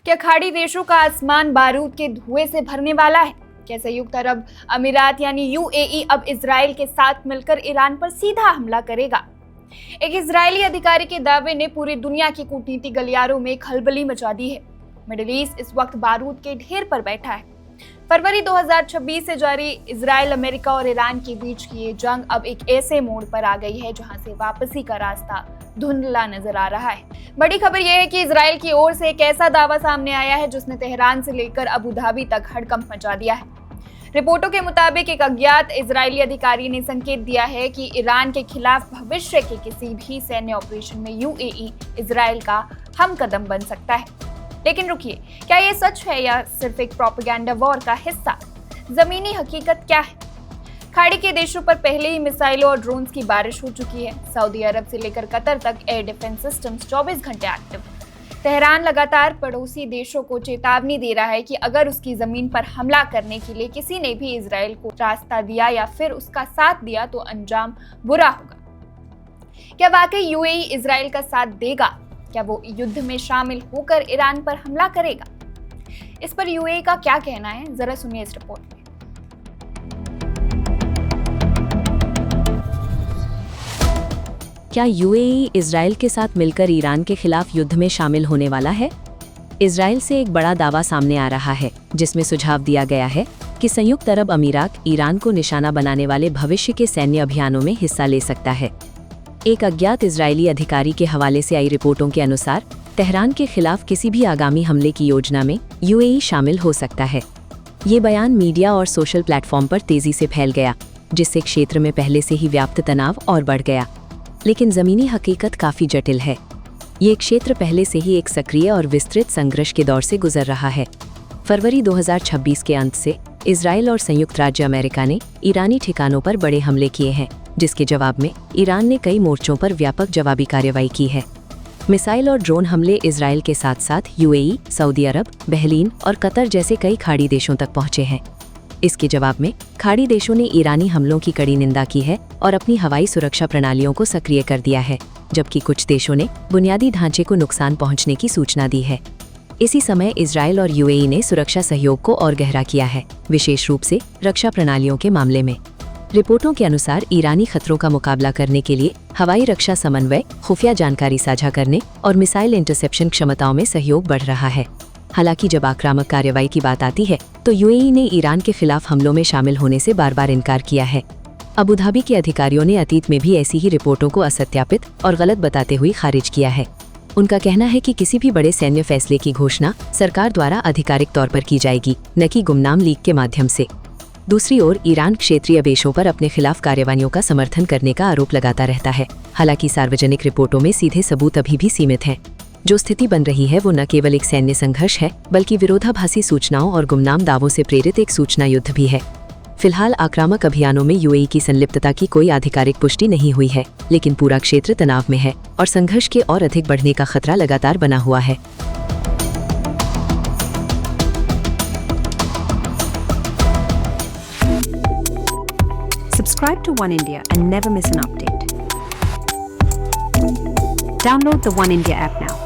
क्या खाड़ी देशों का आसमान बारूद के धुएं से भरने वाला है? क्या संयुक्त अरब अमीरात यानी यूएई अब इजराइल के साथ मिलकर ईरान पर सीधा हमला करेगा? एक इजरायली अधिकारी के दावे ने पूरी दुनिया की कूटनीति गलियारों में खलबली मचा दी है। मिडिल ईस्ट इस वक्त बारूद के ढेर पर बैठा है। फरवरी 2026 से जारी इजराइल, अमेरिका और ईरान के बीच की ये जंग अब एक ऐसे मोड़ पर आ गई है जहां से वापसी का रास्ता धुंधला नजर आ रहा है। बड़ी खबर यह है कि इजराइल की ओर से एक ऐसा दावा सामने आया है जिसने तेहरान से लेकर अबू धाबी तक हड़कंप मचा दिया है। रिपोर्टों के मुताबिक एक अज्ञात इजरायली अधिकारी ने संकेत दिया है कि ईरान के खिलाफ भविष्य के किसी भी सैन्य ऑपरेशन में यूएई इजराइल का हमकदम बन सकता है। लेकिन रुकिए, क्या ये सच है या सिर्फ एक प्रोपेगेंडा वॉर का हिस्सा? जमीनी हकीकत क्या है? खाड़ी के देशों पर पहले ही मिसाइलों और ड्रोन्स की बारिश हो चुकी है। सऊदी अरब से लेकर कतर तक एयर डिफेंस सिस्टम्स 24 घंटे एक्टिव। तेहरान लगातार पड़ोसी देशों को चेतावनी दे रहा है कि अगर उसकी जमीन पर हमला करने के लिए किसी ने भी इजराइल को रास्ता दिया या फिर उसका साथ दिया तो अंजाम बुरा होगा। क्या वाकई यूएई इजराइल का साथ देगा? क्या वो युद्ध में शामिल होकर ईरान पर हमला करेगा? इस पर यूएई का क्या कहना है, जरा सुनिए इस रिपोर्ट में। क्या यूएई इजराइल के साथ मिलकर ईरान के खिलाफ युद्ध में शामिल होने वाला है? इजराइल से एक बड़ा दावा सामने आ रहा है जिसमें सुझाव दिया गया है कि संयुक्त अरब अमीरात ईरान को निशाना बनाने वाले भविष्य के सैन्य अभियानों में हिस्सा ले सकता है। एक अज्ञात इजरायली अधिकारी के हवाले से आई रिपोर्टों के अनुसार तेहरान के खिलाफ किसी भी आगामी हमले की योजना में यूएई शामिल हो सकता है। ये बयान मीडिया और सोशल प्लेटफॉर्म पर तेजी से फैल गया, जिससे क्षेत्र में पहले से ही व्याप्त तनाव और बढ़ गया। लेकिन जमीनी हकीकत काफी जटिल है। ये क्षेत्र पहले से ही एक सक्रिय और विस्तृत संघर्ष के दौर से गुजर रहा है। फरवरी 2026 के अंत से इजराइल और संयुक्त राज्य अमेरिका ने ईरानी ठिकानों पर बड़े हमले किए हैं, जिसके जवाब में ईरान ने कई मोर्चों पर व्यापक जवाबी कार्रवाई की है। मिसाइल और ड्रोन हमले इजराइल के साथ साथ यूएई, सऊदी अरब, बहरीन और कतर जैसे कई खाड़ी देशों तक पहुंचे हैं। इसके जवाब में खाड़ी देशों ने ईरानी हमलों की कड़ी निंदा की है और अपनी हवाई सुरक्षा प्रणालियों को सक्रिय कर दिया है, जबकि कुछ देशों ने बुनियादी ढांचे को नुकसान पहुंचने की सूचना दी है। इसी समय इजराइल और यूएई ने सुरक्षा सहयोग को और गहरा किया है, विशेष रूप से रक्षा प्रणालियों के मामले में। रिपोर्टों के अनुसार ईरानी खतरों का मुकाबला करने के लिए हवाई रक्षा समन्वय, खुफिया जानकारी साझा करने और मिसाइल इंटरसेप्शन क्षमताओं में सहयोग बढ़ रहा है। हालांकि जब आक्रामक कार्रवाई की बात आती है तो यूएई ने ईरान के खिलाफ हमलों में शामिल होने से बार बार इनकार किया है। अबू धाबी के अधिकारियों ने अतीत में भी ऐसी ही रिपोर्टों को असत्यापित और गलत बताते हुए खारिज किया है। उनका कहना है कि किसी भी बड़े सैन्य फैसले की घोषणा सरकार द्वारा आधिकारिक तौर पर की जाएगी, न कि गुमनाम लीक के माध्यम से। दूसरी ओर ईरान क्षेत्रीय देशों पर अपने खिलाफ कार्रवाइयों का समर्थन करने का आरोप लगाता रहता है। हालांकि सार्वजनिक रिपोर्टों में सीधे सबूत अभी भी सीमित हैं। जो स्थिति बन रही है वो न केवल एक सैन्य संघर्ष है, बल्कि विरोधाभासी सूचनाओं और गुमनाम दावों से प्रेरित एक सूचना युद्ध भी है। फिलहाल आक्रामक अभियानों में यूएई की संलिप्तता की कोई आधिकारिक पुष्टि नहीं हुई है, लेकिन पूरा क्षेत्र तनाव में है और संघर्ष के और अधिक बढ़ने का खतरा लगातार बना हुआ है। Subscribe to One India and never miss an update. Download the One India app now.